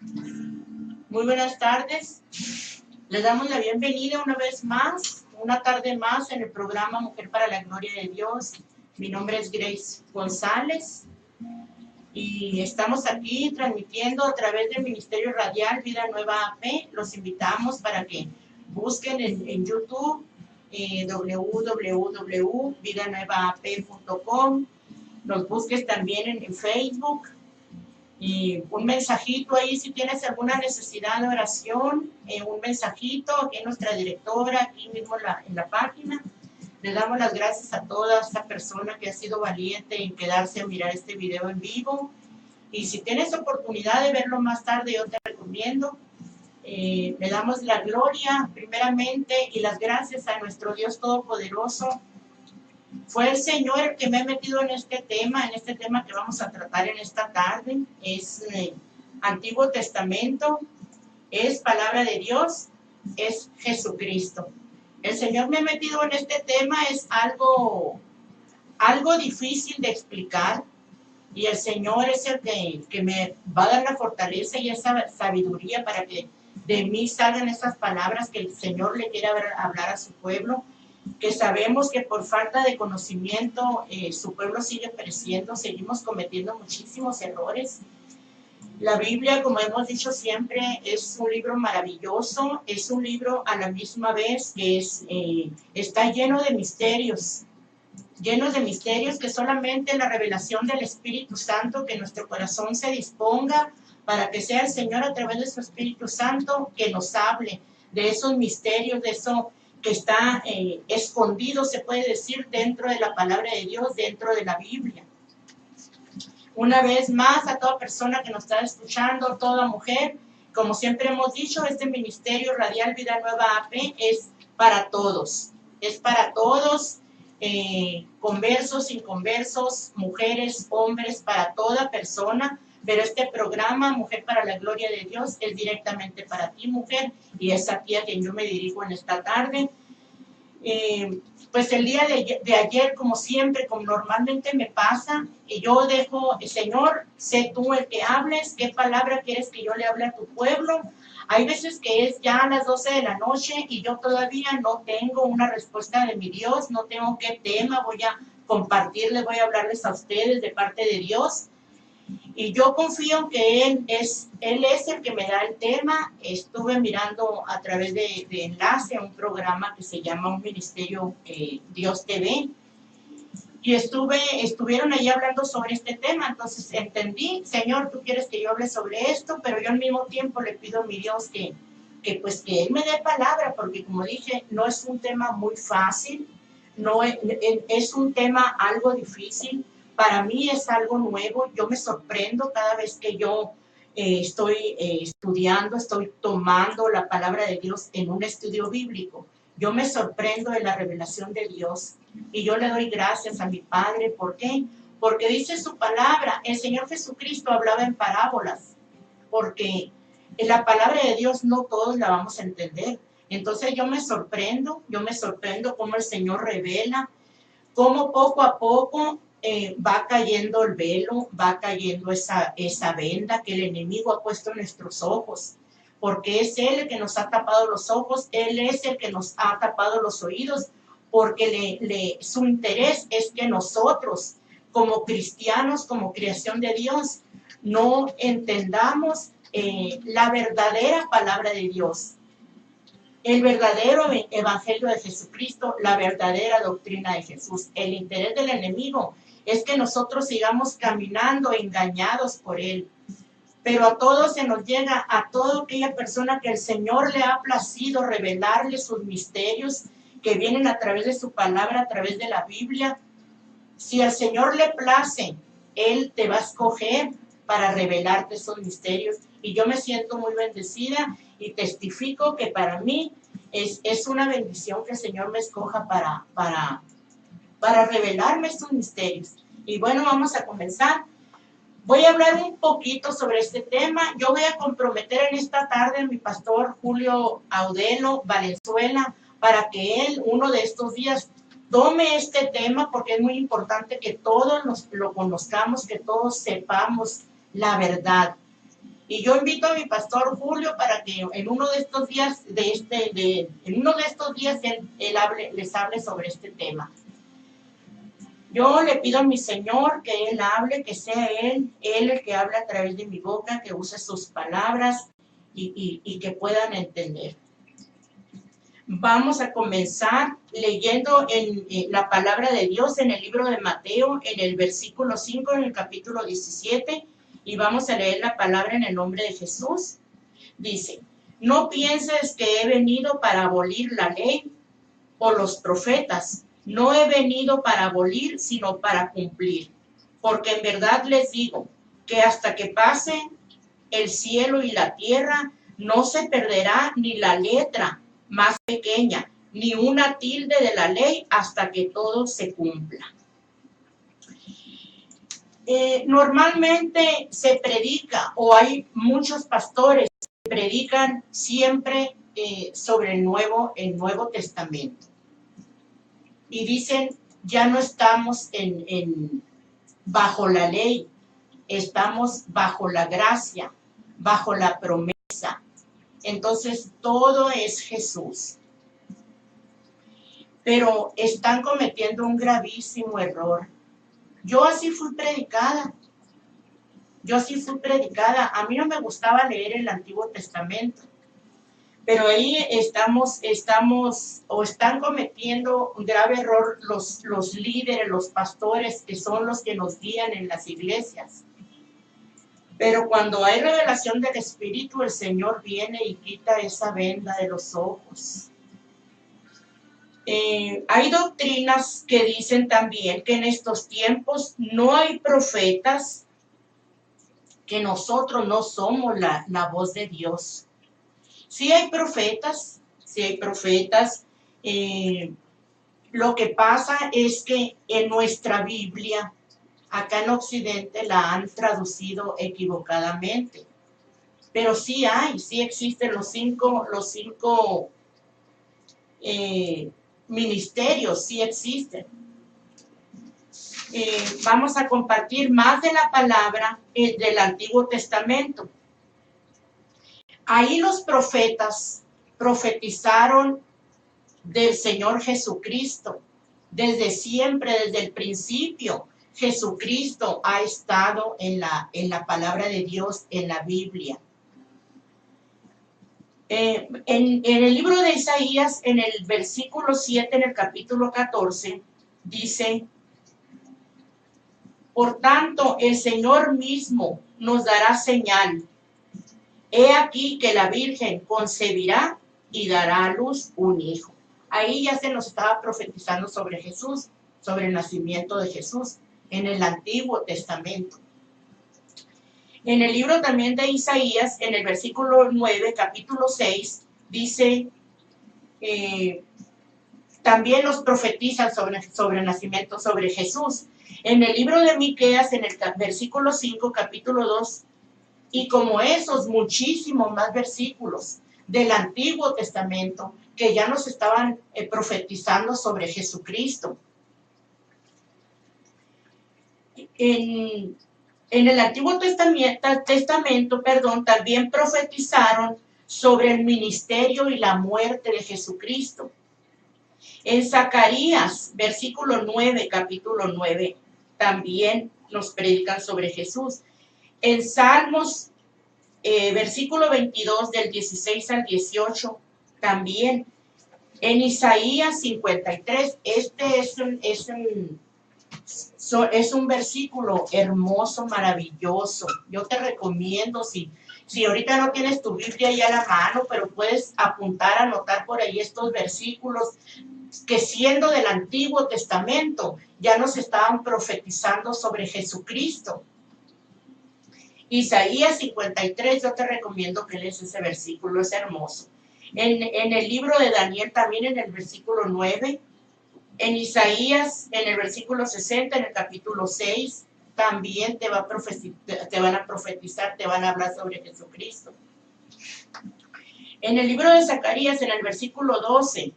Muy buenas tardes. Les damos la bienvenida una vez más, una tarde más en el programa Mujer para la Gloria de Dios. Mi nombre es Grace González y estamos aquí transmitiendo a través del Ministerio Radial Vida Nueva AP. Los invitamos para que busquen en YouTube www.vidanuevaap.com. Nos busques también en Facebook. Y un mensajito ahí, si tienes alguna necesidad de oración, un mensajito, aquí nuestra directora, aquí mismo en la página. Le damos las gracias a toda esta persona que ha sido valiente en quedarse a mirar este video en vivo. Y si tienes oportunidad de verlo más tarde, yo te recomiendo. Le damos la gloria primeramente y las gracias a nuestro Dios Todopoderoso. Fue el Señor el que me ha metido en este tema que vamos a tratar en esta tarde. Es Antiguo Testamento, es palabra de Dios, es Jesucristo. El Señor me ha metido en este tema, es algo difícil de explicar, y el Señor es el que me va a dar la fortaleza y esa sabiduría para que de mí salgan esas palabras que el Señor le quiera hablar a su pueblo, que sabemos que por falta de conocimiento su pueblo sigue pereciendo, seguimos cometiendo muchísimos errores. La Biblia, como hemos dicho siempre, es un libro maravilloso, es un libro a la misma vez que está lleno de misterios que solamente la revelación del Espíritu Santo, que nuestro corazón se disponga para que sea el Señor a través de su Espíritu Santo que nos hable de esos misterios, de eso que está escondido, se puede decir, dentro de la palabra de Dios, dentro de la Biblia. Una vez más, a toda persona que nos está escuchando, toda mujer, como siempre hemos dicho, este Ministerio Radial Vida Nueva AP es para todos, conversos, inconversos, mujeres, hombres, para toda persona, pero este programa Mujer para la Gloria de Dios es directamente para ti, mujer, y es a ti a quien yo me dirijo en esta tarde. Pues el día de ayer, como siempre, como normalmente me pasa, yo dejo, Señor, sé tú el que hables, qué palabra quieres que yo le hable a tu pueblo. Hay veces que es ya a las 12 de la noche y yo todavía no tengo una respuesta de mi Dios, no tengo qué tema voy a compartirles, voy a hablarles a ustedes de parte de Dios. Y yo confío que Él es el que me da el tema. Estuve mirando a través de enlace a un programa que se llama Un Ministerio Dios TV. Y estuvieron ahí hablando sobre este tema. Entonces entendí, Señor, tú quieres que yo hable sobre esto, pero yo al mismo tiempo le pido a mi Dios que Él me dé palabra, porque como dije, no es un tema muy fácil, no es un tema algo difícil. Para mí es algo nuevo, yo me sorprendo cada vez que yo estoy estudiando, estoy tomando la palabra de Dios en un estudio bíblico. Yo me sorprendo de la revelación de Dios y yo le doy gracias a mi Padre. ¿Por qué? Porque dice su palabra, el Señor Jesucristo hablaba en parábolas, porque en la palabra de Dios no todos la vamos a entender. Entonces yo me sorprendo cómo el Señor revela, cómo poco a poco va cayendo el velo, va cayendo esa venda que el enemigo ha puesto en nuestros ojos, porque es Él el que nos ha tapado los ojos, Él es el que nos ha tapado los oídos, porque su interés es que nosotros, como cristianos, como creación de Dios, no entendamos la verdadera palabra de Dios, el verdadero evangelio de Jesucristo, la verdadera doctrina de Jesús. El interés del enemigo es que nosotros sigamos caminando engañados por él. Pero a todos se nos llega, a toda aquella persona que el Señor le ha placido revelarle sus misterios que vienen a través de su palabra, a través de la Biblia. Si al Señor le place, Él te va a escoger para revelarte esos misterios. Y yo me siento muy bendecida y testifico que para mí es una bendición que el Señor me escoja para revelarme estos misterios. Y bueno, vamos a comenzar. Voy a hablar un poquito sobre este tema. Yo voy a comprometer en esta tarde a mi pastor Julio Audelo Valenzuela para que él, uno de estos días, tome este tema, porque es muy importante que todos lo conozcamos, que todos sepamos la verdad. Y yo invito a mi pastor Julio para que en uno de estos días, les hable sobre este tema. Yo le pido a mi Señor que Él hable, que sea Él el que hable a través de mi boca, que use sus palabras y que puedan entender. Vamos a comenzar leyendo en la palabra de Dios en el libro de Mateo, en el versículo 5, en el capítulo 17, y vamos a leer la palabra en el nombre de Jesús. Dice: no pienses que he venido para abolir la ley o los profetas. No he venido para abolir, sino para cumplir. Porque en verdad les digo que hasta que pase el cielo y la tierra, no se perderá ni la letra más pequeña, ni una tilde de la ley, hasta que todo se cumpla. Normalmente se predica, o hay muchos pastores que predican siempre sobre el Nuevo Testamento. Y dicen, ya no estamos bajo la ley, estamos bajo la gracia, bajo la promesa. Entonces, todo es Jesús. Pero están cometiendo un gravísimo error. Yo así fui predicada. A mí no me gustaba leer el Antiguo Testamento. Pero ahí están cometiendo un grave error los líderes, los pastores, que son los que nos guían en las iglesias. Pero cuando hay revelación del Espíritu, el Señor viene y quita esa venda de los ojos. Hay doctrinas que dicen también que en estos tiempos no hay profetas, que nosotros no somos la voz de Dios. Sí hay profetas. Lo que pasa es que en nuestra Biblia, acá en Occidente, la han traducido equivocadamente. Pero sí existen los cinco ministerios, sí existen. Vamos a compartir más de la palabra del Antiguo Testamento. Ahí los profetas profetizaron del Señor Jesucristo. Desde siempre, desde el principio, Jesucristo ha estado en la palabra de Dios, en la Biblia. En el libro de Isaías, en el versículo 7, en el capítulo 14, dice: por tanto, el Señor mismo nos dará señal. He aquí que la Virgen concebirá y dará a luz un hijo. Ahí ya se nos estaba profetizando sobre Jesús, sobre el nacimiento de Jesús, en el Antiguo Testamento. En el libro también de Isaías, en el versículo 9, capítulo 6, dice, también nos profetizan sobre el nacimiento, sobre Jesús. En el libro de Miqueas, en el versículo 5, capítulo 2, y como esos muchísimos más versículos del Antiguo Testamento que ya nos estaban profetizando sobre Jesucristo. En el Antiguo Testamento, también profetizaron sobre el ministerio y la muerte de Jesucristo. En Zacarías, versículo 9, capítulo 9, también nos predican sobre Jesús. En Salmos, versículo 22, del 16 al 18, también. En Isaías 53, este es un versículo hermoso, maravilloso. Yo te recomiendo, si ahorita no tienes tu Biblia ya a la mano, pero puedes apuntar, anotar por ahí estos versículos que, siendo del Antiguo Testamento, ya nos estaban profetizando sobre Jesucristo. Isaías 53, yo te recomiendo que lees ese versículo, es hermoso. En el libro de Daniel también, en el versículo 9, en Isaías, en el versículo 60, en el capítulo 6, también te van a profetizar, te van a hablar sobre Jesucristo. En el libro de Zacarías, en el versículo 12,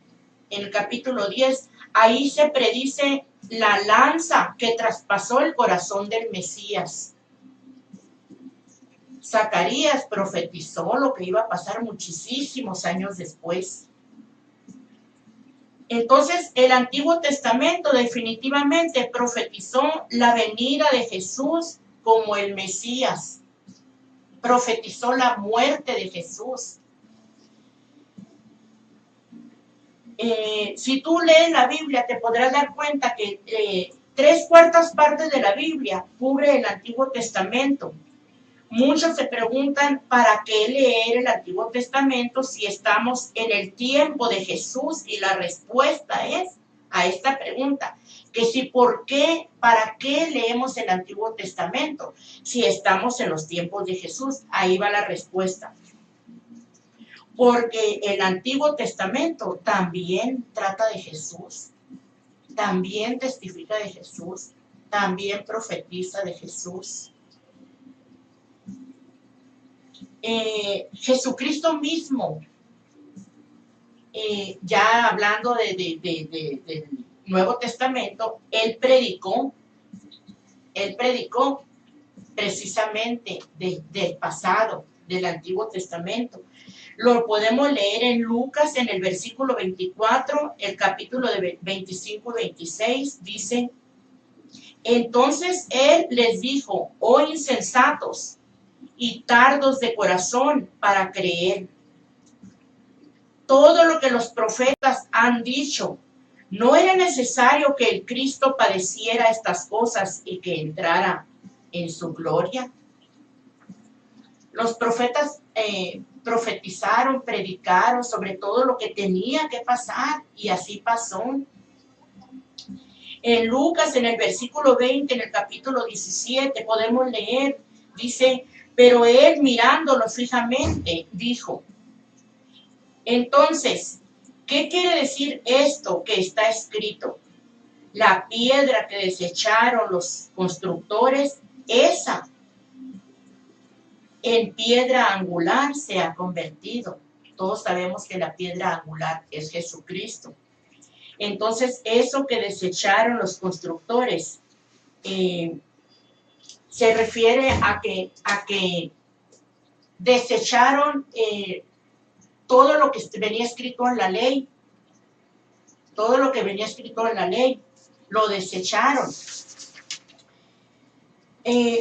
en el capítulo 10, ahí se predice la lanza que traspasó el corazón del Mesías. Zacarías profetizó lo que iba a pasar muchísimos años después. Entonces, el Antiguo Testamento definitivamente profetizó la venida de Jesús como el Mesías. Profetizó la muerte de Jesús. Si tú lees la Biblia, te podrás dar cuenta que 3/4 partes de la Biblia cubre el Antiguo Testamento. Muchos se preguntan para qué leer el Antiguo Testamento si estamos en el tiempo de Jesús, y la respuesta es a esta pregunta, que si para qué leemos el Antiguo Testamento si estamos en los tiempos de Jesús. Ahí va la respuesta. Porque el Antiguo Testamento también trata de Jesús, también testifica de Jesús, también profetiza de Jesús. Jesucristo mismo, ya hablando del Nuevo Testamento, él predicó precisamente del pasado, del Antiguo Testamento. Lo podemos leer en Lucas, en el versículo 24, el capítulo de 25 y 26, dice: entonces él les dijo: oh insensatos y tardos de corazón para creer todo lo que los profetas han dicho. ¿No era necesario que el Cristo padeciera estas cosas y que entrara en su gloria? Los profetas profetizaron, predicaron sobre todo lo que tenía que pasar, y así pasó. En Lucas, en el versículo 20, en el capítulo 17, podemos leer, dice: pero él, mirándolo fijamente, dijo: entonces, ¿qué quiere decir esto que está escrito? La piedra que desecharon los constructores, esa en piedra angular se ha convertido. Todos sabemos que la piedra angular es Jesucristo. Entonces, eso que desecharon los constructores se refiere a que desecharon todo lo que venía escrito en la ley. Todo lo que venía escrito en la ley, lo desecharon.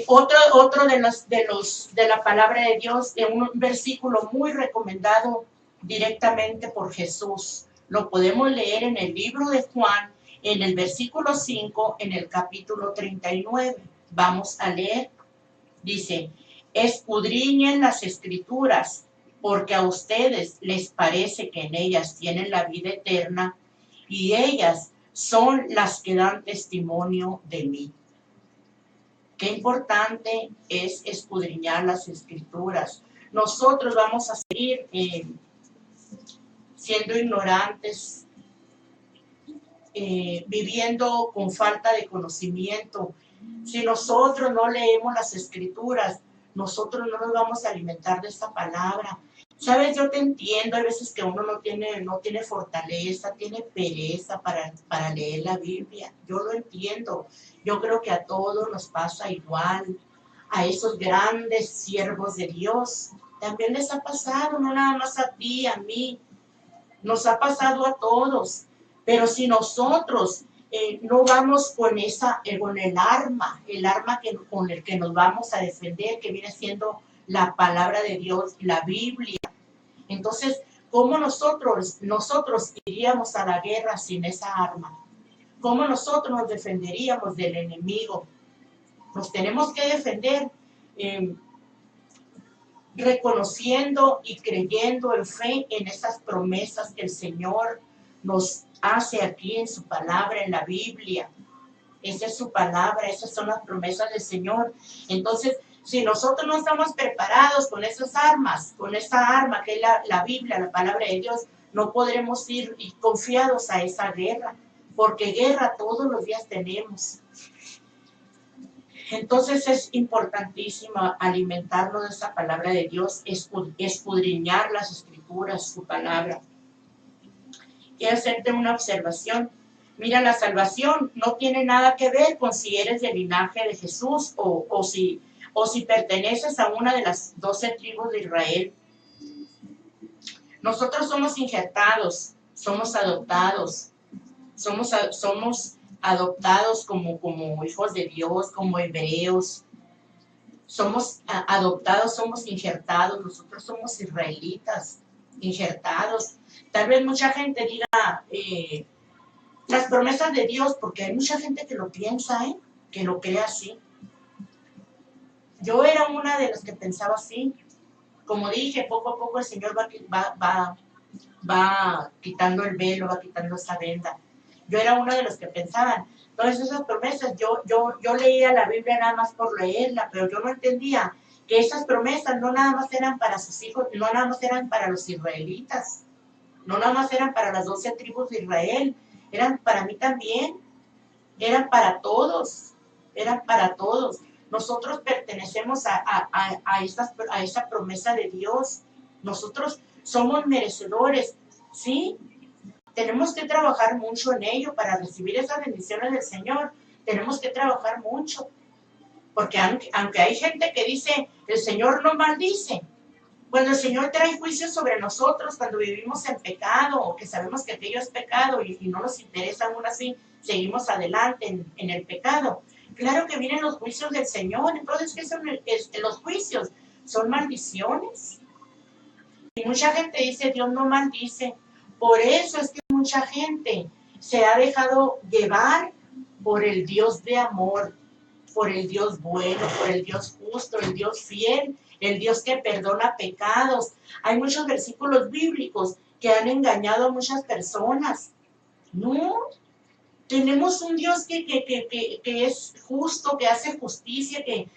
Otro de la palabra de Dios, de un versículo muy recomendado directamente por Jesús. Lo podemos leer en el libro de Juan, en el versículo 5, en el capítulo 39. Vamos a leer. Dice: escudriñen las escrituras, porque a ustedes les parece que en ellas tienen la vida eterna, y ellas son las que dan testimonio de mí. Qué importante es escudriñar las escrituras. Nosotros vamos a seguir siendo ignorantes, viviendo con falta de conocimiento. Si nosotros no leemos las escrituras, nosotros no nos vamos a alimentar de esta palabra. Sabes, yo te entiendo, hay veces que uno no tiene fortaleza, tiene pereza para leer la Biblia. Yo lo entiendo. Yo creo que a todos nos pasa igual. A esos grandes siervos de Dios también les ha pasado, no nada más a ti, a mí. Nos ha pasado a todos. Pero si nosotros no vamos con el arma con el que nos vamos a defender, que viene siendo la palabra de Dios, la Biblia. Entonces, ¿cómo nosotros iríamos a la guerra sin esa arma? ¿Cómo nosotros nos defenderíamos del enemigo? Nos tenemos que defender reconociendo y creyendo en fe en esas promesas que el Señor nos hace aquí en su palabra, en la Biblia. Esa es su palabra, esas son las promesas del Señor. Entonces, si nosotros no estamos preparados con esas armas, con esa arma que es la Biblia, la palabra de Dios, no podremos ir confiados a esa guerra, porque guerra todos los días tenemos. Entonces es importantísimo alimentarnos de esa palabra de Dios, escudriñar las escrituras, su palabra. Quiero hacerte una observación. Mira, la salvación no tiene nada que ver con si eres del linaje de Jesús o si o si perteneces a una de las 12 tribus de Israel. Nosotros somos injertados, somos adoptados, somos adoptados como hijos de Dios, como hebreos. Somos adoptados, somos injertados, nosotros somos israelitas, injertados. Tal vez mucha gente diga las promesas de Dios, porque hay mucha gente que lo piensa, que lo cree así. Yo era una de las que pensaba así. Como dije, poco a poco el Señor va quitando el velo, va quitando esa venda. Yo era una de los que pensaban, todas esas promesas, yo leía la Biblia nada más por leerla, pero yo no entendía que esas promesas no nada más eran para sus hijos, no nada más eran para los israelitas, no nada más eran para las 12 tribus de Israel, eran para mí también, eran para todos, eran para todos. Nosotros pertenecemos a esa promesa de Dios. Nosotros somos merecedores, ¿sí? Tenemos que trabajar mucho en ello para recibir esas bendiciones del Señor. Tenemos que trabajar mucho. Porque aunque hay gente que dice, el Señor no maldice. Cuando el Señor trae juicio sobre nosotros, cuando vivimos en pecado o que sabemos que aquello es pecado y no nos interesa aún así, seguimos adelante en el pecado. Claro que vienen los juicios del Señor. Entonces, ¿qué son los juicios? Son maldiciones. Y mucha gente dice, Dios no maldice. Por eso es que mucha gente se ha dejado llevar por el Dios de amor, por el Dios bueno, por el Dios justo, el Dios fiel, el Dios que perdona pecados. Hay muchos versículos bíblicos que han engañado a muchas personas. No, tenemos un Dios que es justo, que hace justicia, que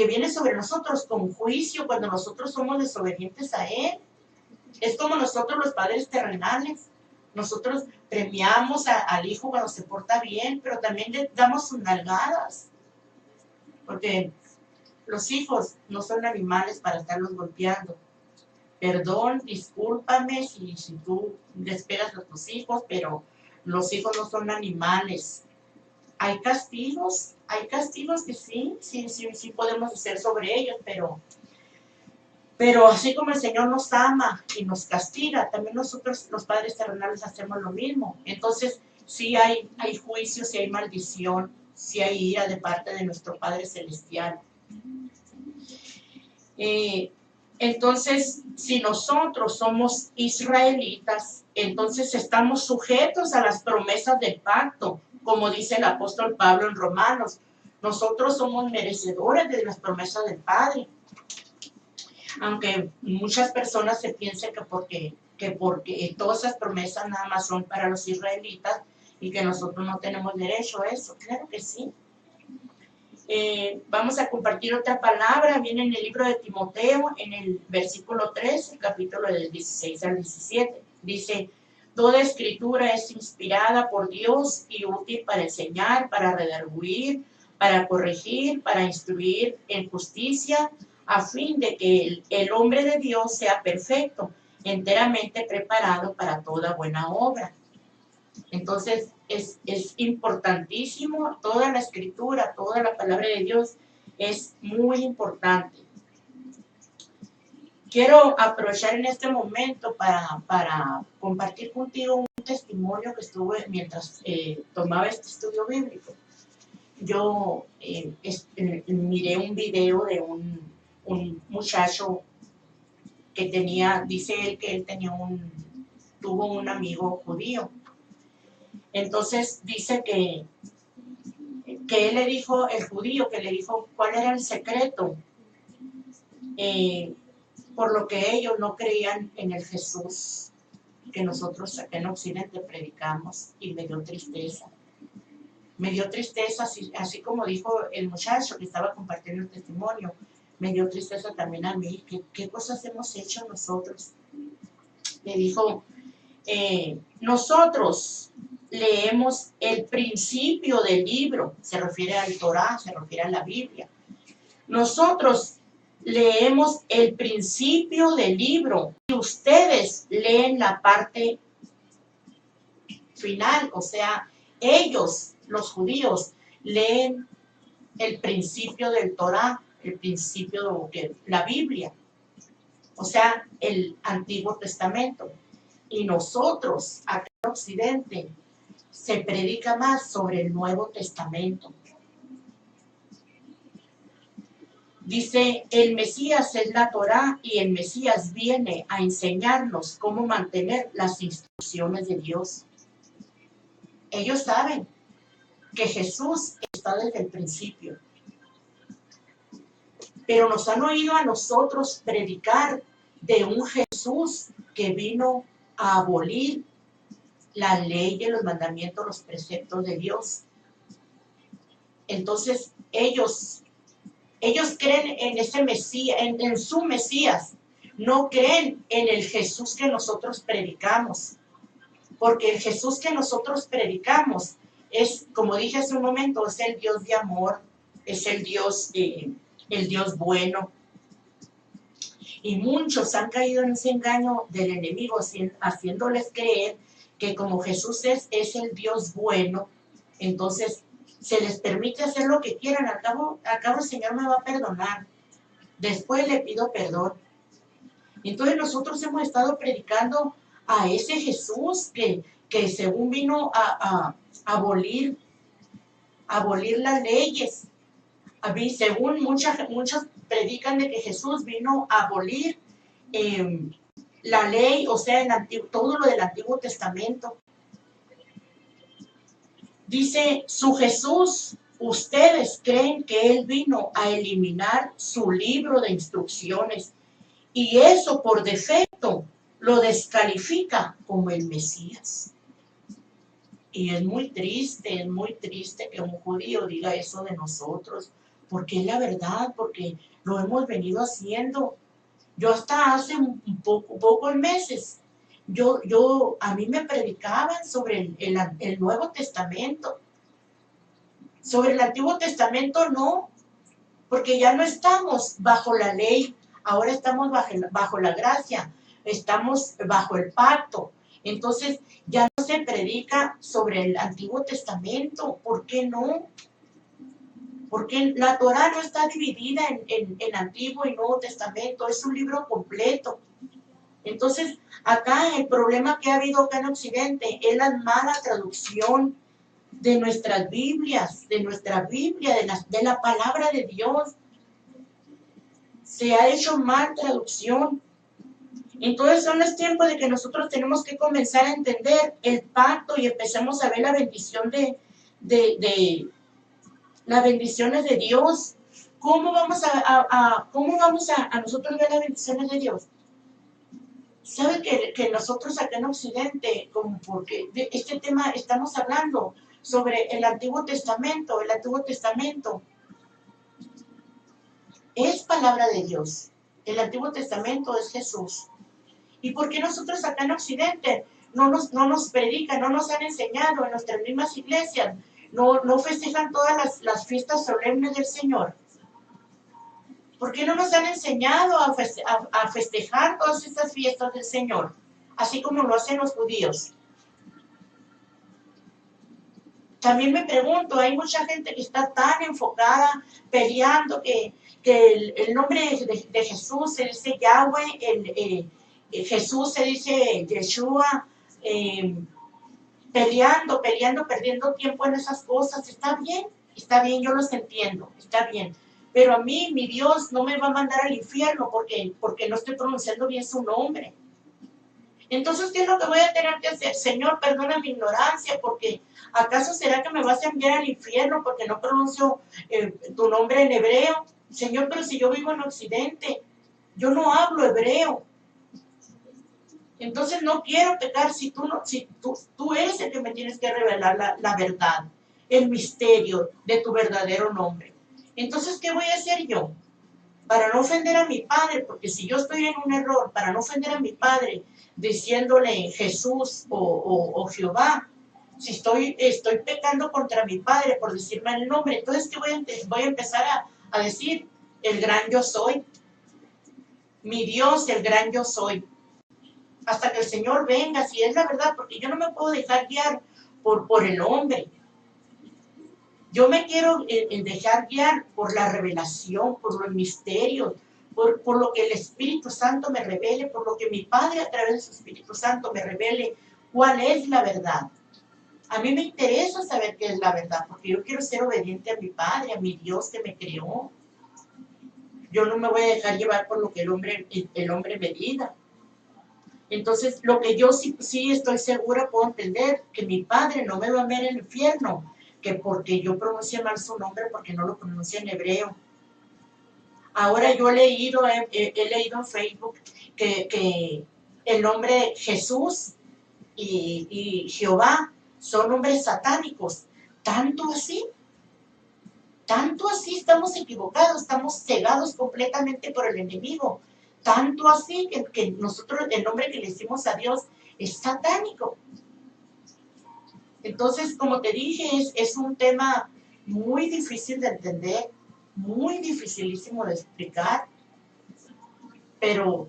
viene sobre nosotros con juicio cuando nosotros somos desobedientes a Él. Es como nosotros los padres terrenales. Nosotros premiamos al hijo cuando se porta bien, pero también le damos sus nalgadas. Porque los hijos no son animales para estarlos golpeando. Perdón, discúlpame si tú despegas a tus hijos, pero los hijos no son animales. Hay castigos que sí podemos hacer sobre ellos, pero así como el Señor nos ama y nos castiga, también nosotros los padres terrenales hacemos lo mismo. Entonces, sí hay juicio, sí hay maldición, sí hay ira de parte de nuestro Padre Celestial. Entonces, si nosotros somos israelitas, entonces estamos sujetos a las promesas del pacto, como dice el apóstol Pablo en Romanos. Nosotros somos merecedores de las promesas del Padre. Aunque muchas personas se piensen que porque todas esas promesas nada más son para los israelitas y que nosotros no tenemos derecho a eso. Claro que sí. Vamos a compartir otra palabra, viene en el libro de Timoteo, en el versículo 3, el capítulo del 16 al 17. Dice, toda escritura es inspirada por Dios y útil para enseñar, para redarguir, para corregir, para instruir en justicia, a fin de que el hombre de Dios sea perfecto, enteramente preparado para toda buena obra. Entonces, es importantísimo, toda la escritura, toda la palabra de Dios es muy importante. Quiero aprovechar en este momento para compartir contigo un testimonio que estuve mientras tomaba este estudio bíblico. Yo miré un video de un muchacho que dice él que él tuvo un amigo judío. Entonces dice que él le dijo, el judío, que le dijo cuál era el secreto, por lo que ellos no creían en el Jesús que nosotros acá en Occidente predicamos, y me dio tristeza. Me dio tristeza, así como dijo el muchacho que estaba compartiendo el testimonio, me dio tristeza también a mí. ¿Qué cosas hemos hecho nosotros? Le dijo, nosotros leemos el principio del libro, se refiere al Torá, se refiere a la Biblia. Nosotros leemos el principio del libro y ustedes leen la parte final, o sea, ellos, los judíos, leen el principio del Torá, el principio que la Biblia, o sea, el Antiguo Testamento. Y nosotros, acá en Occidente, se predica más sobre el Nuevo Testamento. Dice, el Mesías es la Torá y el Mesías viene a enseñarnos cómo mantener las instrucciones de Dios. Ellos saben que Jesús está desde el principio, pero nos han oído a nosotros predicar de un Jesús que vino a abolir la ley, los mandamientos, los preceptos de Dios. Entonces ellos creen en ese Mesías, en su Mesías, no creen en el Jesús que nosotros predicamos, porque el Jesús que nosotros predicamos es, como dije hace un momento, es el Dios de amor, es el Dios bueno. Y muchos han caído en ese engaño del enemigo, haciéndoles creer que como Jesús es el Dios bueno, entonces se les permite hacer lo que quieran. Al cabo el Señor me va a perdonar. Después le pido perdón. Entonces nosotros hemos estado predicando a ese Jesús que según vino a abolir las leyes. A mí, según muchas predican de que Jesús vino a abolir la ley, o sea, todo lo del Antiguo Testamento. Dice, su Jesús, ustedes creen que Él vino a eliminar su libro de instrucciones y eso por defecto lo descalifica como el Mesías. Y es muy triste que un judío diga eso de nosotros, porque es la verdad, porque lo hemos venido haciendo. Yo hasta hace pocos meses, a mí me predicaban sobre el Nuevo Testamento. Sobre el Antiguo Testamento no, porque ya no estamos bajo la ley, ahora estamos bajo la gracia, estamos bajo el pacto. Entonces ya no se predica sobre el Antiguo Testamento. ¿Por qué no? Porque la Torá no está dividida en Antiguo y Nuevo Testamento, es un libro completo. Entonces, acá el problema que ha habido acá en Occidente es la mala traducción de nuestras Biblias, de nuestra Biblia, de la palabra de Dios. Se ha hecho mal traducción. Entonces son los tiempos de que nosotros tenemos que comenzar a entender el pacto y empecemos a ver la bendición de las bendiciones de Dios. ¿Cómo vamos a nosotros ver las bendiciones de Dios? ¿Sabe que nosotros acá en Occidente, como porque de este tema estamos hablando sobre el Antiguo Testamento? El Antiguo Testamento es palabra de Dios. El Antiguo Testamento es Jesús. ¿Y por qué nosotros acá en Occidente no nos predican, no nos han enseñado en nuestras mismas iglesias, no festejan todas las fiestas solemnes del Señor? ¿Por qué no nos han enseñado a festejar todas estas fiestas del Señor, así como lo hacen los judíos? También me pregunto, hay mucha gente que está tan enfocada, peleando, que el nombre de Jesús se dice Yahweh, Jesús se dice Yeshua, peleando, perdiendo tiempo en esas cosas. Está bien, yo los entiendo, está bien. Pero a mí, mi Dios no me va a mandar al infierno porque no estoy pronunciando bien su nombre. Entonces, ¿qué es lo que voy a tener que hacer? Señor, perdona mi ignorancia, porque ¿acaso será que me vas a enviar al infierno porque no pronuncio tu nombre en hebreo? Señor, pero si yo vivo en Occidente, yo no hablo hebreo. Entonces no quiero pecar si tú eres el que me tienes que revelar la verdad, el misterio de tu verdadero nombre. Entonces, ¿qué voy a hacer yo? Para no ofender a mi padre, porque si yo estoy en un error, para no ofender a mi padre, diciéndole Jesús o Jehová, si estoy pecando contra mi padre por decirme el nombre, entonces ¿qué voy a empezar a decir? El gran yo soy. Mi Dios, el gran yo soy. Hasta que el Señor venga, si es la verdad, porque yo no me puedo dejar guiar por el hombre. Yo me quiero dejar guiar por la revelación, por los misterios, por lo que el Espíritu Santo me revele, por lo que mi Padre a través de su Espíritu Santo me revele cuál es la verdad. A mí me interesa saber qué es la verdad, porque yo quiero ser obediente a mi Padre, a mi Dios que me creó. Yo no me voy a dejar llevar por lo que el hombre me diga. Entonces, lo que yo sí estoy segura, puedo entender, que mi Padre no me va a ver en el infierno, que porque yo pronuncie mal su nombre, porque no lo pronuncie en hebreo. Ahora yo he leído en Facebook que el nombre Jesús y Jehová son nombres satánicos. Tanto así estamos equivocados, estamos cegados completamente por el enemigo. Tanto así que nosotros, el nombre que le decimos a Dios es satánico. Entonces, como te dije, es un tema muy difícil de entender, muy dificilísimo de explicar, pero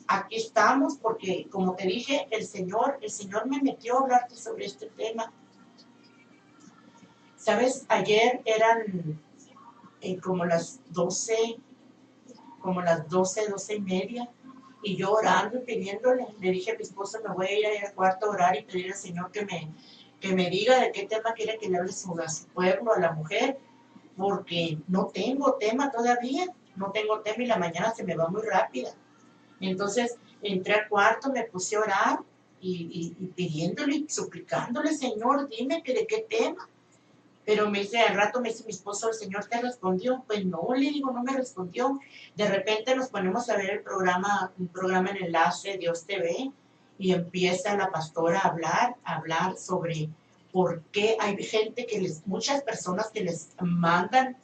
aquí estamos porque, como te dije, el Señor me metió a hablarte sobre este tema. ¿Sabes? Ayer eran como las 12, 12 y media, y yo orando y pidiéndole, le dije a mi esposo, me voy a ir al cuarto a orar y pedir al Señor que me diga de qué tema quiere que le hable a su pueblo, a la mujer, porque no tengo tema todavía, no tengo tema y la mañana se me va muy rápida. Entonces entré al cuarto, me puse a orar y pidiéndole y suplicándole, Señor, dime que de qué tema. Pero al rato me dice mi esposo, ¿el Señor te respondió? Pues no, le digo, no me respondió. De repente nos ponemos a ver un programa en Enlace, Dios TV, y empieza la pastora a hablar sobre por qué hay gente muchas personas que les mandan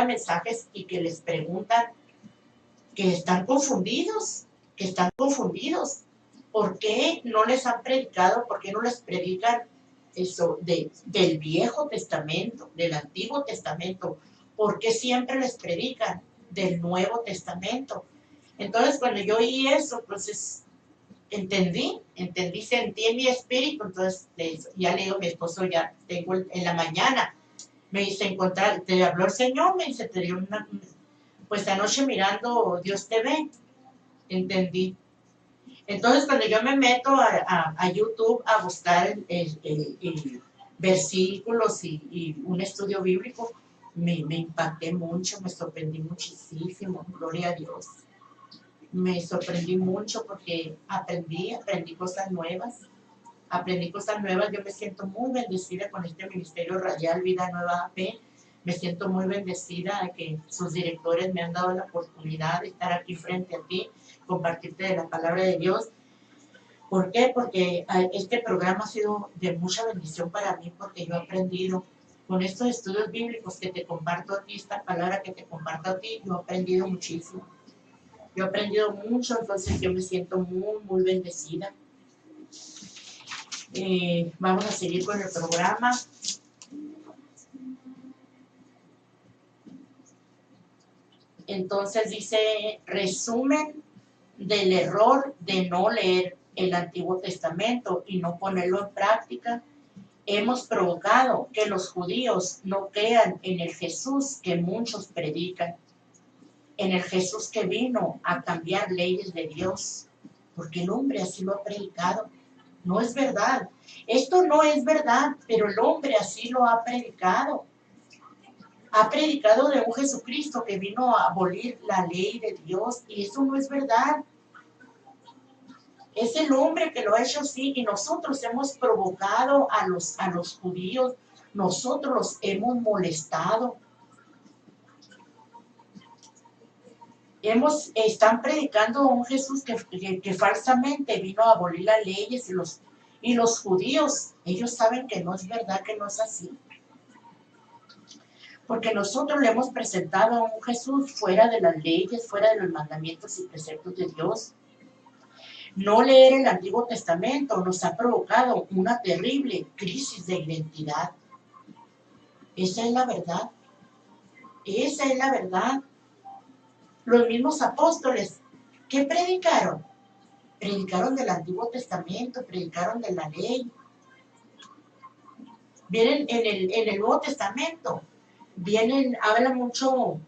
mensajes y que les preguntan que están confundidos, ¿Por qué no les han predicado? ¿Por qué no les predican eso del Viejo Testamento, del Antiguo Testamento? ¿Por qué siempre les predican del Nuevo Testamento? Entonces, cuando yo oí eso, entonces entendí, sentí en mi espíritu, entonces ya le digo a mi esposo, ya tengo en la mañana, me dice, te habló el Señor, me dice, te dio pues anoche mirando Dios te ve, entendí. Entonces, cuando yo me meto a YouTube a buscar versículos y un estudio bíblico, me impacté mucho, me sorprendí muchísimo, gloria a Dios. Me sorprendí mucho porque aprendí cosas nuevas. Yo me siento muy bendecida con este ministerio radial Vida Nueva AP. Me siento muy bendecida de que sus directores me han dado la oportunidad de estar aquí frente a ti, compartirte de la palabra de Dios. ¿Por qué? Porque este programa ha sido de mucha bendición para mí, porque yo he aprendido con estos estudios bíblicos que te comparto a ti, esta palabra que te comparto a ti, yo he aprendido muchísimo. Yo he aprendido mucho, entonces yo me siento muy, muy bendecida. Vamos a seguir con el programa. Entonces dice, resumen del error de no leer el Antiguo Testamento y no ponerlo en práctica. Hemos provocado que los judíos no crean en el Jesús que muchos predican, en el Jesús que vino a cambiar leyes de Dios, porque el hombre así lo ha predicado. No es verdad. Esto no es verdad, pero el hombre así lo ha predicado. Ha predicado de un Jesucristo que vino a abolir la ley de Dios, y eso no es verdad. Es el hombre que lo ha hecho así, y nosotros hemos provocado a los judíos, nosotros los hemos molestado. Están predicando a un Jesús que falsamente vino a abolir las leyes, y los judíos, ellos saben que no es verdad, que no es así. Porque nosotros le hemos presentado a un Jesús fuera de las leyes, fuera de los mandamientos y preceptos de Dios. No leer el Antiguo Testamento nos ha provocado una terrible crisis de identidad. Esa es la verdad. Esa es la verdad. Los mismos apóstoles, ¿qué predicaron? Predicaron del Antiguo Testamento, predicaron de la ley. Vienen en el Nuevo Testamento, vienen, habla mucho,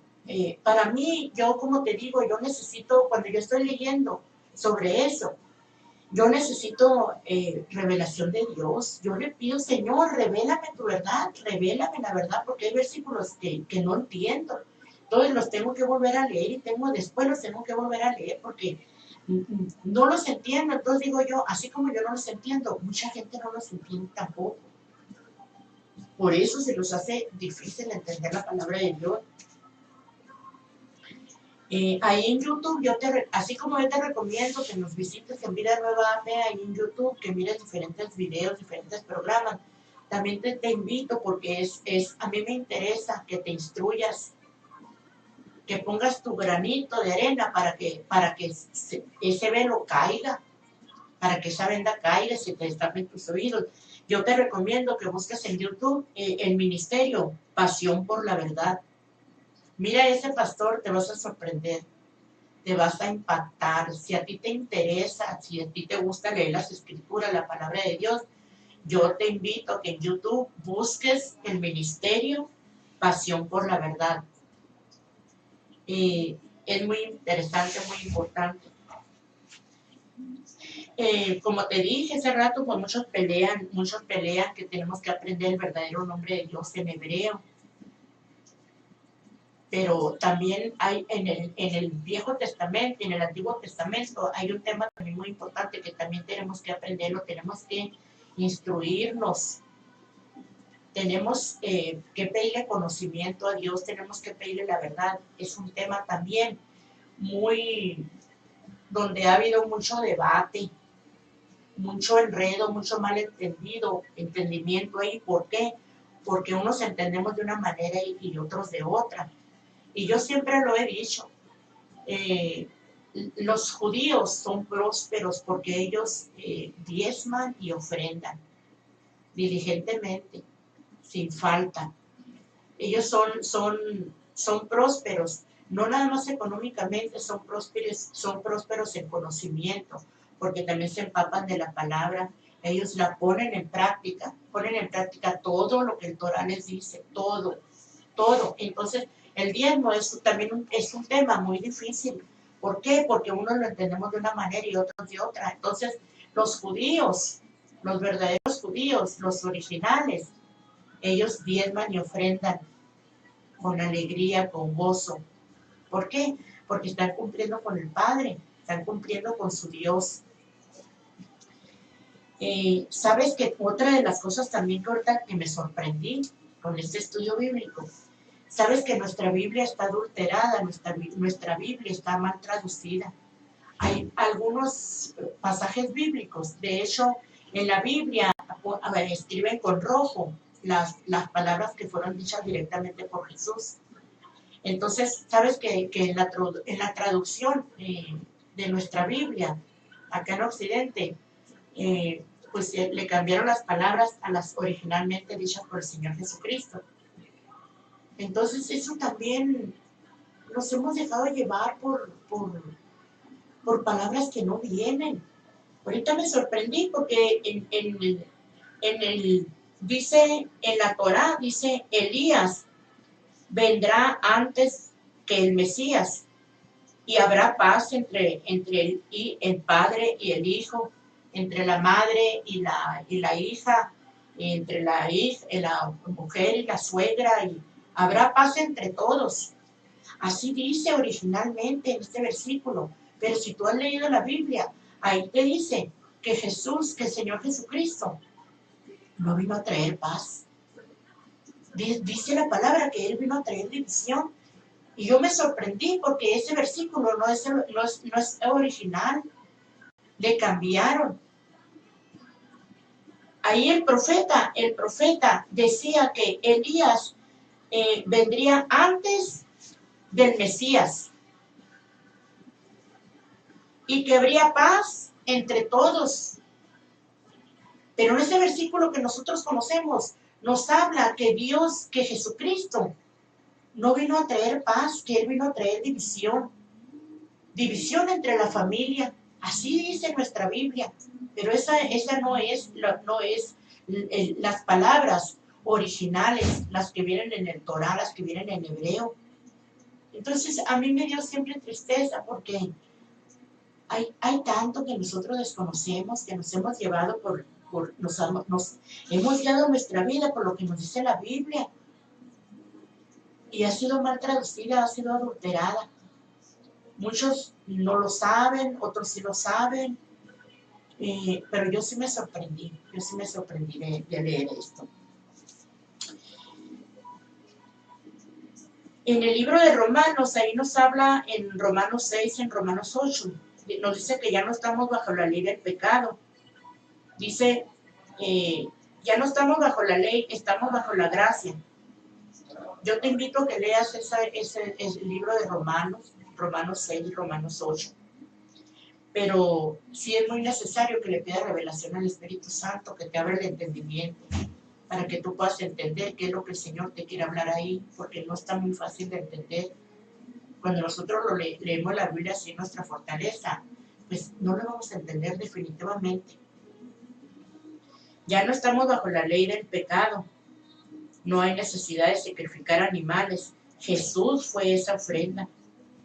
para mí, yo como te digo, yo necesito, cuando yo estoy leyendo sobre eso, yo necesito revelación de Dios. Yo le pido, Señor, revélame tu verdad, revélame la verdad, porque hay versículos que no entiendo. Entonces los tengo que volver a leer y después los tengo que volver a leer porque no los entiendo. Entonces digo yo, así como yo no los entiendo, mucha gente no los entiende tampoco. Por eso se los hace difícil entender la palabra de Dios. Ahí en YouTube, así como yo te recomiendo que nos visites en Vida Nueva AP, ahí en YouTube, que mires diferentes videos, diferentes programas, también te invito porque a mí me interesa que te instruyas, que pongas tu granito de arena para que ese velo caiga, para que esa venda caiga, se te destapen tus oídos. Yo te recomiendo que busques en YouTube el ministerio Pasión por la Verdad. Mira a ese pastor, te vas a sorprender, te vas a impactar. Si a ti te interesa, si a ti te gusta leer las escrituras, la palabra de Dios, yo te invito a que en YouTube busques el ministerio Pasión por la Verdad. Es muy interesante, muy importante. Como te dije hace rato, pues muchos pelean que tenemos que aprender el verdadero nombre de Dios en hebreo. Pero también hay en el Viejo Testamento y en el Antiguo Testamento hay un tema también muy importante que también tenemos que aprenderlo, tenemos que instruirnos, tenemos que pedirle conocimiento a Dios, tenemos que pedirle la verdad. Es un tema también muy, donde ha habido mucho debate, mucho enredo, mucho entendimiento ahí. ¿Por qué? Porque unos entendemos de una manera y otros de otra. Y yo siempre lo he dicho, los judíos son prósperos porque ellos diezman y ofrendan diligentemente, sin falta. Ellos son prósperos, no nada más económicamente, son prósperos en conocimiento, porque también se empapan de la palabra, ellos la ponen en práctica todo lo que el Torah les dice, todo. Entonces, el diezmo también es un tema muy difícil. ¿Por qué? Porque unos lo entendemos de una manera y otros de otra. Entonces, los judíos, los verdaderos judíos, los originales, ellos diezman y ofrendan con alegría, con gozo. ¿Por qué? Porque están cumpliendo con el Padre, están cumpliendo con su Dios. ¿Sabes que otra de las cosas también que ahorita que me sorprendí con este estudio bíblico? ¿Sabes que nuestra Biblia está adulterada, nuestra Biblia está mal traducida? Hay algunos pasajes bíblicos, de hecho, en la Biblia escriben con rojo las palabras que fueron dichas directamente por Jesús. Entonces, ¿sabes que en la traducción de nuestra Biblia, acá en Occidente, pues le cambiaron las palabras a las originalmente dichas por el Señor Jesucristo? Entonces eso también nos hemos dejado llevar por palabras que no vienen. Ahorita me sorprendí porque dice en la Torá, dice Elías vendrá antes que el Mesías y habrá paz entre el padre y el hijo, entre la madre y la hija, entre la mujer y la suegra, y habrá paz entre todos. Así dice originalmente en este versículo. Pero si tú has leído la Biblia, ahí te dice que Jesús, que el Señor Jesucristo, no vino a traer paz. Dice la palabra que Él vino a traer división. Y yo me sorprendí porque ese versículo no es original. Le cambiaron. Ahí el profeta decía que Elías vendría antes del Mesías y que habría paz entre todos. Pero en ese versículo que nosotros conocemos, nos habla que Dios, que Jesucristo, no vino a traer paz, que Él vino a traer división. División entre la familia. Así dice nuestra Biblia. Pero esa no es las palabras originales, las que vienen en el Torá, las que vienen en hebreo. Entonces a mí me dio siempre tristeza porque hay tanto que nosotros desconocemos, que nos hemos llevado nos hemos guiado nuestra vida por lo que nos dice la Biblia y ha sido mal traducida, ha sido adulterada. Muchos no lo saben, otros sí lo saben, pero yo sí me sorprendí de leer esto. En el libro de Romanos, ahí nos habla en Romanos 6, en Romanos 8, nos dice que ya no estamos bajo la ley del pecado. Dice, ya no estamos bajo la ley, estamos bajo la gracia. Yo te invito a que leas ese libro de Romanos 6 y Romanos 8. Pero sí es muy necesario que le pidas revelación al Espíritu Santo, que te abra el entendimiento, para que tú puedas entender qué es lo que el Señor te quiere hablar ahí, porque no está muy fácil de entender. Cuando nosotros leemos la Biblia así en nuestra fortaleza, pues no lo vamos a entender definitivamente. Ya no estamos bajo la ley del pecado, no hay necesidad de sacrificar animales. Jesús fue esa ofrenda,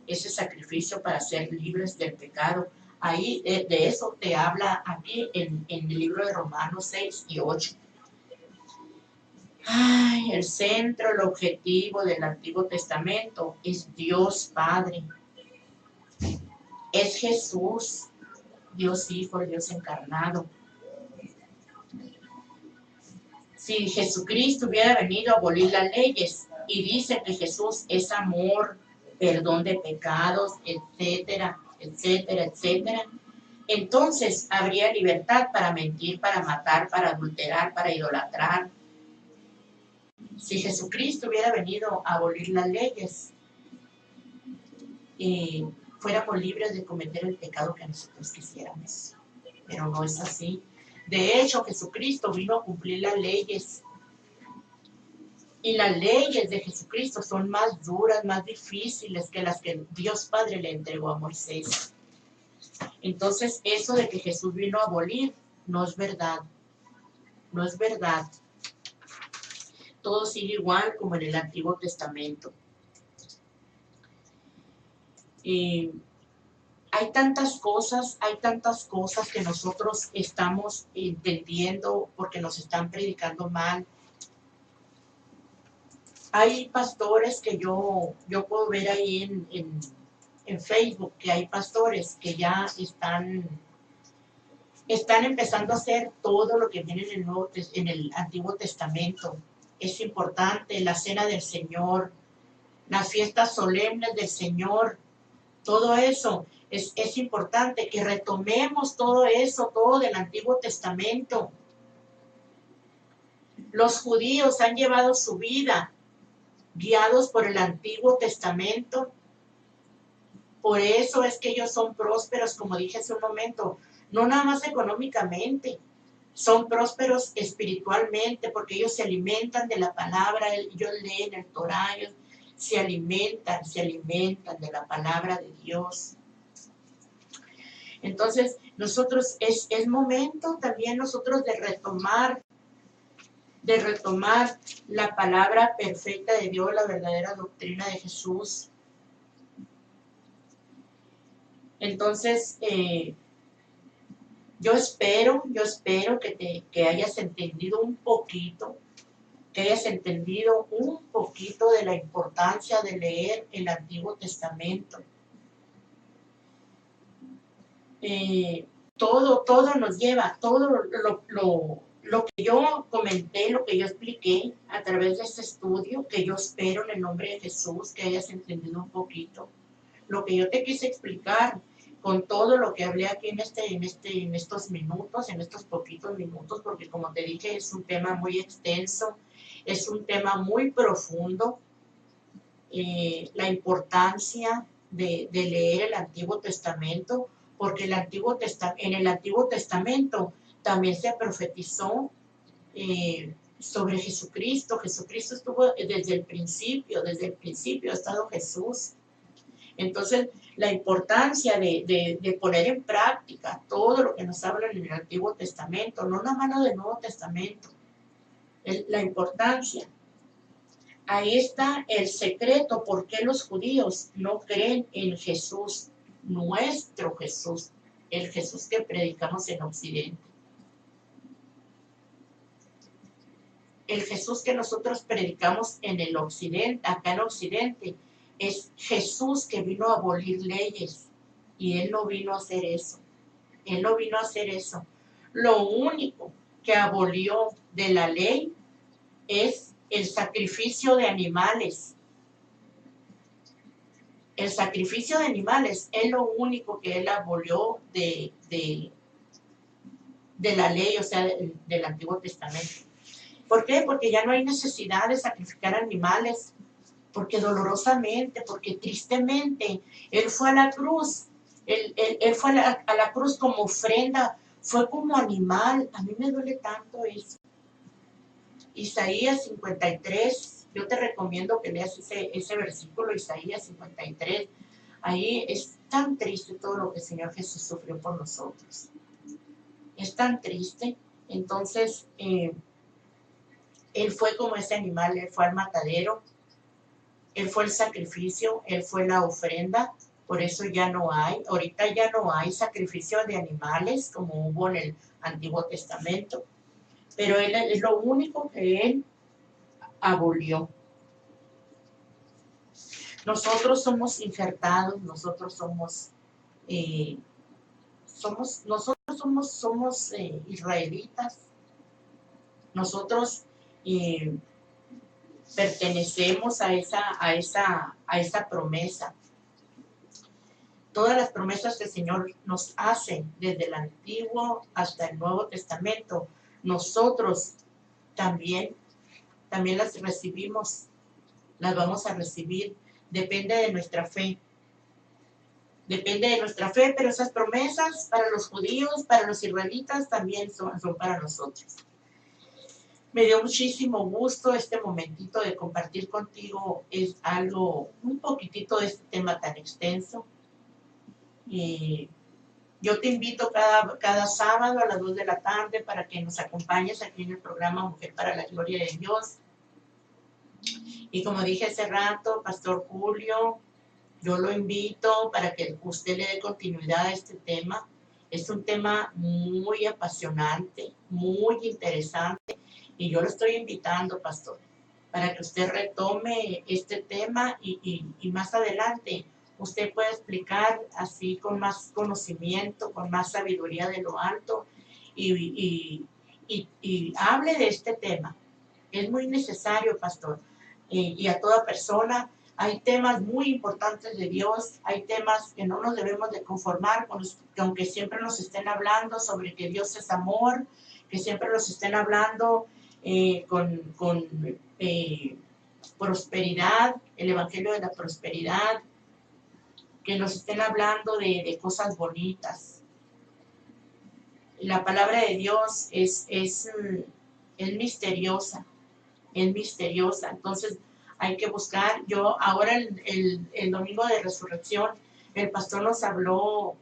ese sacrificio para ser libres del pecado. Ahí de eso te habla aquí en el libro de Romanos 6 y 8. Ay, el centro, el objetivo del Antiguo Testamento es Dios Padre. Es Jesús, Dios Hijo, Dios encarnado. Si Jesucristo hubiera venido a abolir las leyes y dice que Jesús es amor, perdón de pecados, etcétera, etcétera, etcétera, entonces habría libertad para mentir, para matar, para adulterar, para idolatrar. Si Jesucristo hubiera venido a abolir las leyes, fuéramos libres de cometer el pecado que nosotros quisiéramos. Pero no es así. De hecho, Jesucristo vino a cumplir las leyes. Y las leyes de Jesucristo son más duras, más difíciles que las que Dios Padre le entregó a Moisés. Entonces, eso de que Jesús vino a abolir, no es verdad. No es verdad. Todo sigue igual como en el Antiguo Testamento. Hay tantas cosas que nosotros estamos entendiendo porque nos están predicando mal. Hay pastores que yo puedo ver ahí en Facebook, que hay pastores que ya están empezando a hacer todo lo que viene en el Antiguo Testamento. Es importante la cena del Señor, las fiestas solemnes del Señor, todo eso. Es importante que retomemos todo eso, todo del Antiguo Testamento. Los judíos han llevado su vida guiados por el Antiguo Testamento. Por eso es que ellos son prósperos, como dije hace un momento, no nada más económicamente, son prósperos espiritualmente, porque ellos se alimentan de la palabra, ellos leen el Torá, ellos se alimentan de la palabra de Dios. Entonces, nosotros, es momento también nosotros de retomar la palabra perfecta de Dios, la verdadera doctrina de Jesús. Entonces, yo espero que hayas entendido un poquito, de la importancia de leer el Antiguo Testamento. Todo nos lleva, todo lo que yo comenté, lo que yo expliqué a través de este estudio, que yo espero en el nombre de Jesús que hayas entendido un poquito. Lo que yo te quise explicar con todo lo que hablé aquí en estos minutos, en estos poquitos minutos, porque como te dije, es un tema muy extenso, es un tema muy profundo, la importancia de leer el Antiguo Testamento, porque en el Antiguo Testamento también se profetizó sobre Jesucristo. Jesucristo estuvo desde el principio ha estado Jesús. Entonces, la importancia de poner en práctica todo lo que nos habla en el Antiguo Testamento, no nada más del Nuevo Testamento. la importancia. Ahí está el secreto, por qué los judíos no creen en Jesús, nuestro Jesús, el Jesús que predicamos en Occidente. El Jesús que nosotros predicamos en el Occidente, acá en Occidente, es Jesús que vino a abolir leyes, y Él no vino a hacer eso. Él no vino a hacer eso. Lo único que abolió de la ley es el sacrificio de animales. El sacrificio de animales es lo único que Él abolió de la ley, o sea, del Antiguo Testamento. ¿Por qué? Porque ya no hay necesidad de sacrificar animales, porque dolorosamente, porque tristemente, Él fue a la cruz, Él fue a la cruz como ofrenda, fue como animal. A mí me duele tanto eso. Isaías 53, yo te recomiendo que leas ese versículo, Isaías 53. Ahí es tan triste todo lo que el Señor Jesús sufrió por nosotros. Es tan triste. Entonces, Él fue como ese animal, Él fue al matadero, Él fue el sacrificio, Él fue la ofrenda. Por eso ya no hay, ahorita ya no hay sacrificio de animales como hubo en el Antiguo Testamento. Pero Él es lo único que Él abolió. Nosotros somos injertados, nosotros somos israelitas, nosotros pertenecemos a esa promesa. Todas las promesas que el Señor nos hace desde el Antiguo hasta el Nuevo Testamento, nosotros también las recibimos, las vamos a recibir. Depende de nuestra fe. Depende de nuestra fe, pero esas promesas para los judíos, para los israelitas, también son para nosotros. Me dio muchísimo gusto este momentito de compartir contigo. Es algo, un poquitito de este tema tan extenso. Y yo te invito cada sábado a las 2 de la tarde para que nos acompañes aquí en el programa Mujer para la Gloria de Dios. Y como dije hace rato, Pastor Julio, yo lo invito para que usted le dé continuidad a este tema. Es un tema muy apasionante, muy interesante, y yo lo estoy invitando, pastor, para que usted retome este tema y más adelante usted pueda explicar así con más conocimiento, con más sabiduría de lo alto, y hable de este tema. Es muy necesario, pastor, y a toda persona. Hay temas muy importantes de Dios, hay temas que no nos debemos de conformar con que aunque siempre nos estén hablando sobre que Dios es amor, que siempre nos estén hablando con prosperidad, el Evangelio de la prosperidad, que nos estén hablando de cosas bonitas. La palabra de Dios es misteriosa, entonces hay que buscar. Yo ahora el domingo de resurrección, el pastor nos habló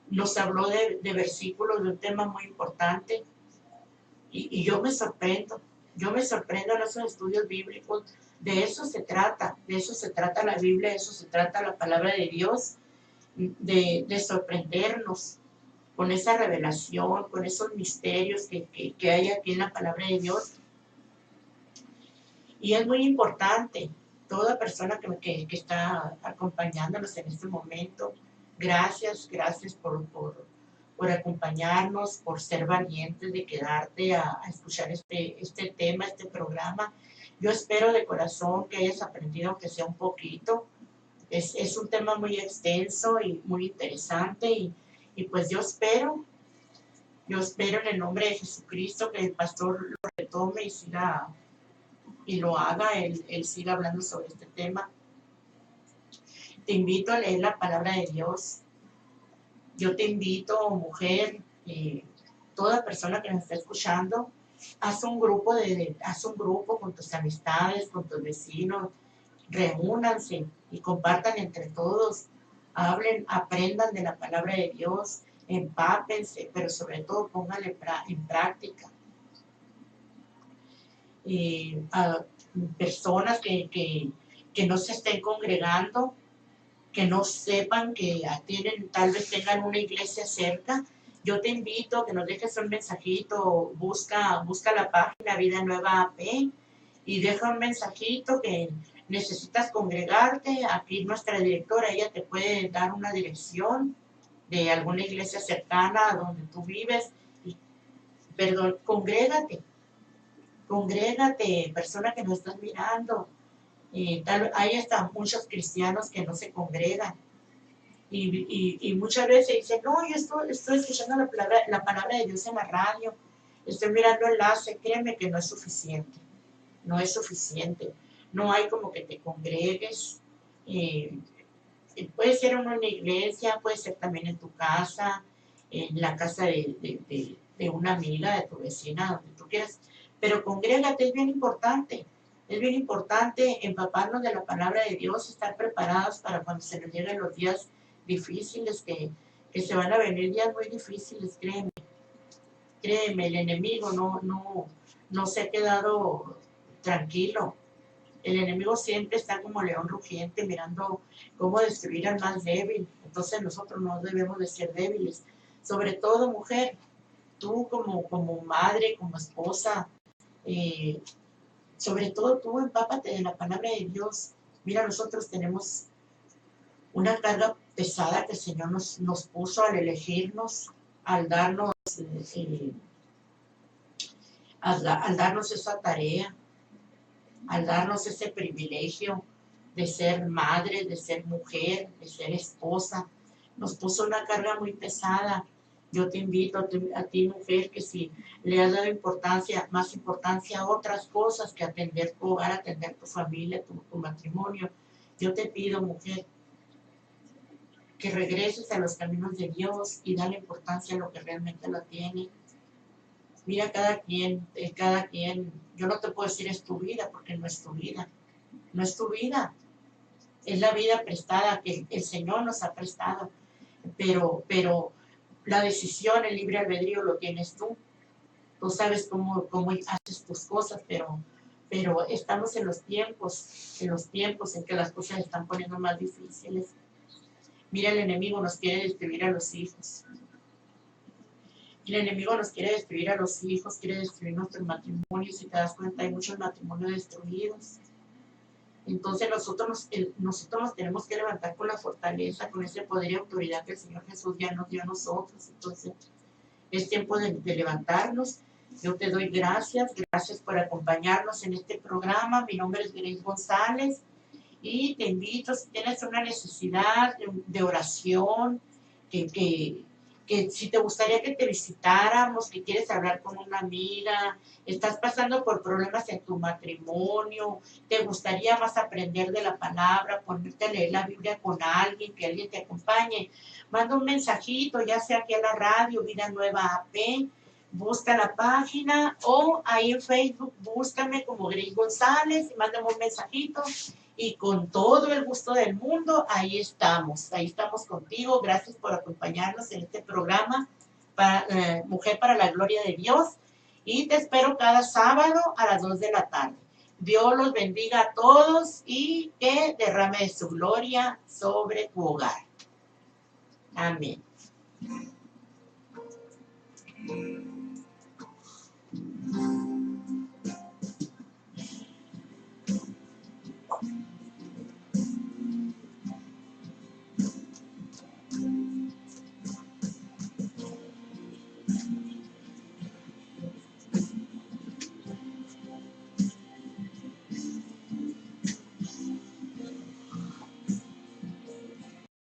de versículos, de un tema muy importante, y yo me sorprendo en esos estudios bíblicos. De eso se trata la Biblia, de eso se trata la palabra de Dios, de sorprendernos con esa revelación, con esos misterios que hay aquí en la palabra de Dios. Y es muy importante, toda persona que está acompañándonos en este momento, gracias por acompañarnos, por ser valientes de quedarte a escuchar este tema, este programa. Yo espero de corazón que hayas aprendido, aunque sea un poquito. Es un tema muy extenso y muy interesante, y pues yo espero en el nombre de Jesucristo que el pastor lo retome y lo haga, él siga hablando sobre este tema. Te invito a leer la palabra de Dios. Yo te invito, mujer, toda persona que nos está escuchando, haz un grupo con tus amistades, con tus vecinos, reúnanse y compartan entre todos, hablen, aprendan de la palabra de Dios, empápense, pero sobre todo pónganle en práctica. a personas que no se estén congregando, que no sepan que tal vez tengan una iglesia cerca. Yo te invito a que nos dejes un mensajito, busca la página Vida Nueva AP y deja un mensajito que necesitas congregarte. Aquí nuestra directora, ella te puede dar una dirección de alguna iglesia cercana a donde tú vives. Perdón, congrégate, persona que nos estás mirando. Hay hasta muchos cristianos que no se congregan. Y muchas veces dicen, no, yo estoy escuchando la palabra de Dios en la radio, estoy mirando enlace. Créeme que no es suficiente, no es suficiente. No hay como que te congregues. eh, Puede ser en una iglesia, puede ser también en tu casa, en la casa de una amiga, de tu vecina, donde tú quieras. Pero congrégate, es bien importante. Es bien importante empaparnos de la palabra de Dios, estar preparados para cuando se nos lleguen los días difíciles, que se van a venir días muy difíciles, créeme. Créeme, el enemigo no se ha quedado tranquilo. El enemigo siempre está como león rugiente mirando cómo destruir al más débil. Entonces nosotros no debemos de ser débiles. Sobre todo, mujer, tú como madre, como esposa, eh, sobre todo tú empápate de la palabra de Dios. Mira, nosotros tenemos una carga pesada que el Señor nos puso al elegirnos, al darnos, eh, al darnos esa tarea, al darnos ese privilegio de ser madre, de ser mujer, de ser esposa. Nos puso una carga muy pesada. Yo te invito a ti, mujer, que si le has dado más importancia a otras cosas que atender tu hogar, atender tu familia, tu matrimonio, yo te pido, mujer, que regreses a los caminos de Dios y dale importancia a lo que realmente lo tiene. Mira, cada quien, yo no te puedo decir es tu vida, porque no es tu vida, no es tu vida, es la vida prestada que el Señor nos ha prestado, pero la decisión, el libre albedrío lo tienes tú sabes cómo haces tus cosas, pero estamos en los tiempos en que las cosas se están poniendo más difíciles. Mira, el enemigo nos quiere destruir a los hijos. El enemigo nos quiere destruir a los hijos, quiere destruir nuestros matrimonios. Si te das cuenta, hay muchos matrimonios destruidos. Entonces nosotros nos tenemos que levantar con la fortaleza, con ese poder y autoridad que el Señor Jesús ya nos dio a nosotros. Entonces es tiempo de levantarnos. Yo te doy gracias por acompañarnos en este programa. Mi nombre es Grace González y te invito, si tienes una necesidad de oración, que si te gustaría que te visitáramos, que quieres hablar con una amiga, estás pasando por problemas en tu matrimonio, te gustaría más aprender de la palabra, ponerte a leer la Biblia con alguien, que alguien te acompañe, manda un mensajito, ya sea aquí a la radio, Vida Nueva AP, busca la página o ahí en Facebook, búscame como Grace González y mándame un mensajito. Y con todo el gusto del mundo, ahí estamos contigo. Gracias por acompañarnos en este programa Mujer para la Gloria de Dios. Y te espero cada sábado a las 2 de la tarde. Dios los bendiga a todos y que derrame su gloria sobre tu hogar. Amén.